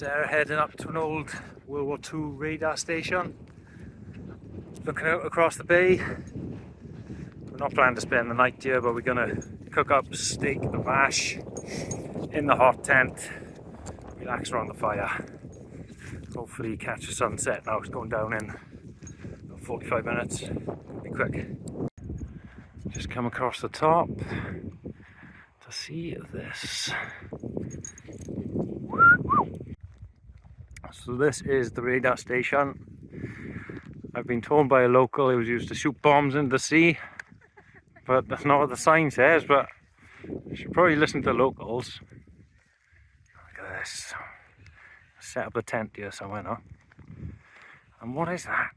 Sarah heading up to an old World War II radar station. Looking out across the bay. We're not planning to spend the night here, but we're gonna cook up steak and mash in the hot tent, relax around the fire. Hopefully catch a sunset. Now it's going down in about 45 minutes. It'll be quick. Just come across the top to see this. So this is the radar station. I've been told by a local it was used to shoot bombs into the sea, but that's not what the sign says. But you should probably listen to locals. Look at this. Set up a tent here somewhere now. And what is that?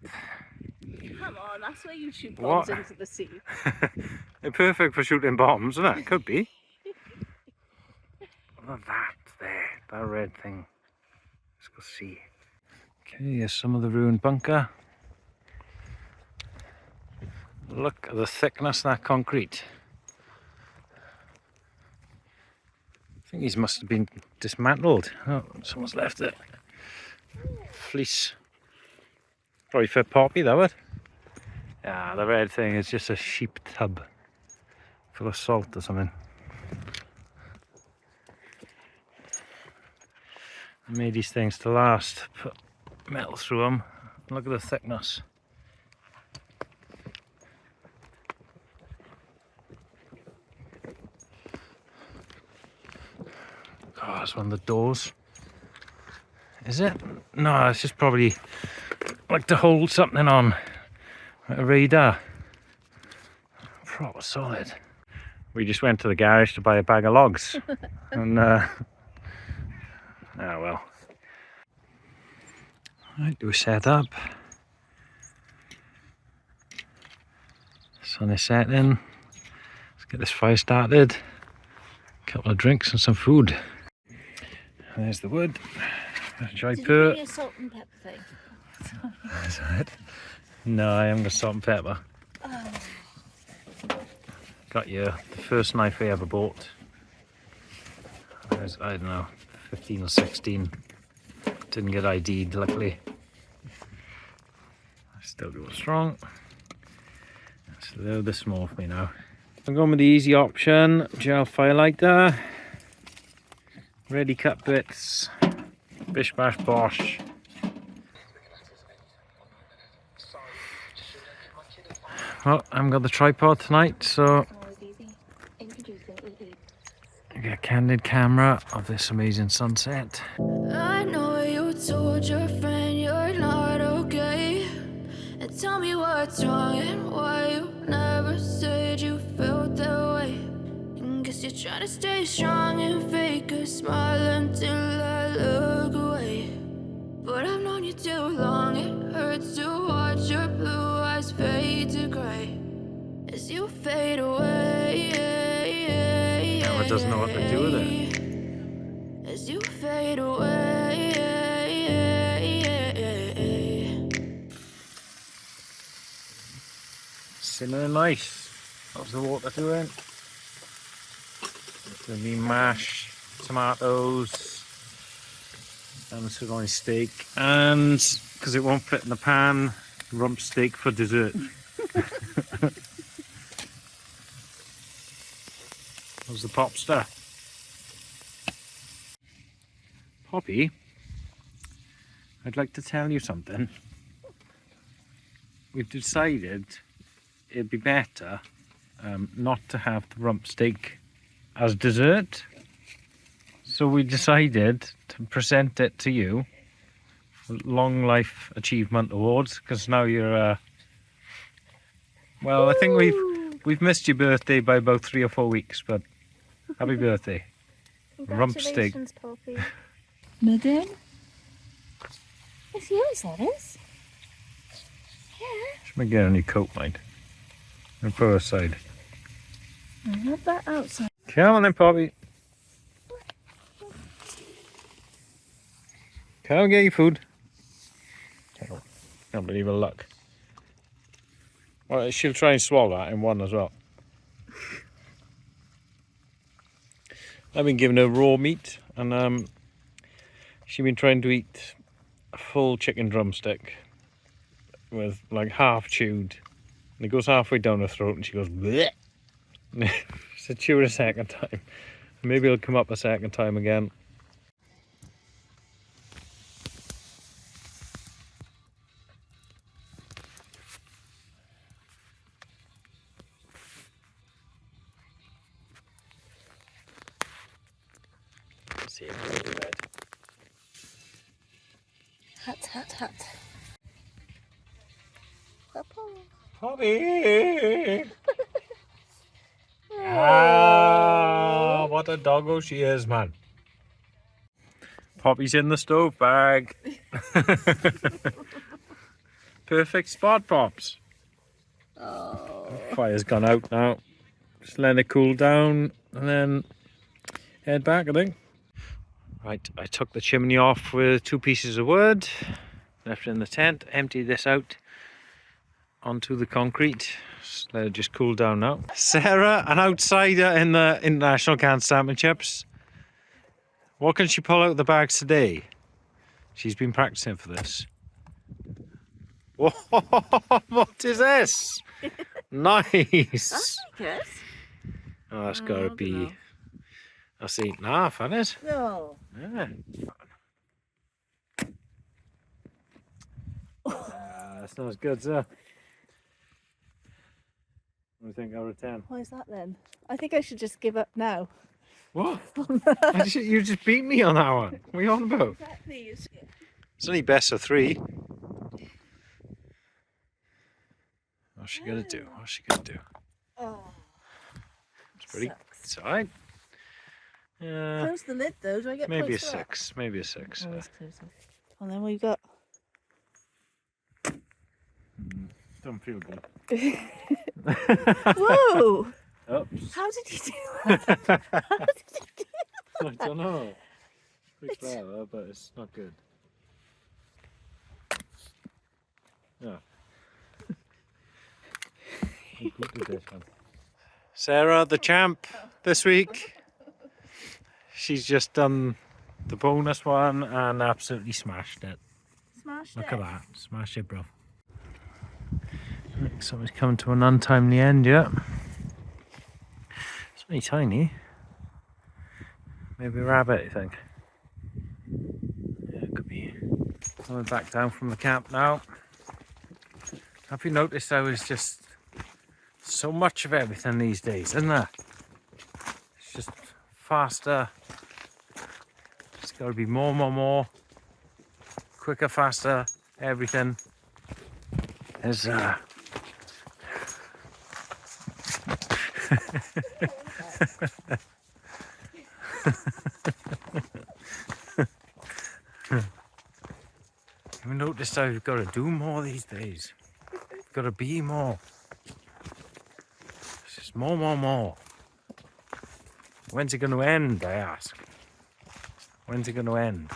Come on, that's where you shoot bombs into the sea. They're perfect for shooting bombs, isn't it? Could be. Look at that there, that red thing. Let's go see. Okay, here's some of the ruined bunker. Look at the thickness of that concrete. I think these must have been dismantled. Oh, someone's left it. Fleece. Probably for Poppy, that would. Yeah, the red thing is just a sheep tub full of salt or something. I made these things to last. Put metal through them. Look at the thickness. Oh, that's one of the doors. Is it? No, it's just probably like to hold something on. Like a radar. Proper solid. We just went to the garage to buy a bag of logs. And oh well. Right, do we set up? Sun is setting. Let's get this fire started. A couple of drinks and some food. There's the wood. Dry Did you bring your salt and pepper thing? Is that it? No, I haven't got salt and pepper. Oh. Got you the first knife I ever bought. I was, I don't know, 15 or 16. Didn't get ID'd, luckily. I still go strong. It's a little bit small for me now. I'm going with the easy option, gel firelighter. Ready cut bits. Bish bash bosh. Well, I haven't got the tripod tonight, so I get a candid camera of this amazing sunset. I know you told your friend you're not okay, and tell me what's wrong and why you never said you felt that way. And guess you're trying to stay strong and fake a smile until I look away. But I've known you too long, it hurts to watch your blue eyes fade to grey as you fade away. Camera doesn't know what to do with it. As you fade away. Simmering nice. How's the water doing? Gonna be mash, tomatoes, and the sirloin steak, and because it won't fit in the pan, rump steak for dessert. How's the popster? Poppy, I'd like to tell you something. We've decided it'd be better not to have the rump steak as dessert. So we decided to present it to you for Long Life Achievement Awards, because now you're well, I think we've missed your birthday by about 3 or 4 weeks, but happy birthday. Rump steak. Congratulations, Poppy. Madam? It's yours, that is. Yeah. Should we get a new coat, mate? And put it aside. I have that outside. Come on then, Poppy. Come get your food. Can't believe her luck. Well, she'll try and swallow that in one as well. I've been giving her raw meat, and She's been trying to eat a full chicken drumstick with like half chewed. And it goes halfway down her throat and she goes bleh. So chew it a second time. Maybe it'll come up a second time again. See if I go to bed. Hut, hut, hut. Poppy! Ah, what a doggo she is, man. Poppy's in the stove bag. Perfect spot, Pops. Oh. Fire's gone out now. Just let it cool down and then head back, I think. Right, I took the chimney off with 2 pieces of wood, left it in the tent, emptied this out onto the concrete. Just let it just cool down now. Sarah, an outsider in the International Can Championships. What can she pull out of the bags today? She's been practicing for this. Whoa, what is this? Nice. That's good. Oh, that's got to be... That's 8.5, isn't it? No. Yeah. That's not as good, sir. What do you think out of 10? Why is that then? I think I should just give up now. What? You just beat me on that one. What are you on about? Exactly. It's only best of 3. What's she gonna do? What's she gonna do? Oh. It's pretty. Sucks. It's alright. Yeah. Close the lid though. Do I get Maybe a points for that? 6. Maybe a 6. Oh, let's close it. And then we've got. Don't feel good. Whoa! Oops. How did you do that? How did you do I don't know. Pretty clever, but it's not good. Yeah. Sarah, the champ this week. She's just done the bonus one and absolutely smashed it. Smashed Look it. at that. Smash it, bro. So it's come to an untimely end, yeah. It's only tiny. Maybe a rabbit, you think? Yeah, it could be. Coming back down from the camp now. Have you noticed how there's just so much of everything these days, isn't there? It's just faster. It's got to be more. Quicker, faster, everything. There's Have you noticed how you've got to do more these days? You've got to be more. It's just more. When's it going to end, I ask? When's it going to end?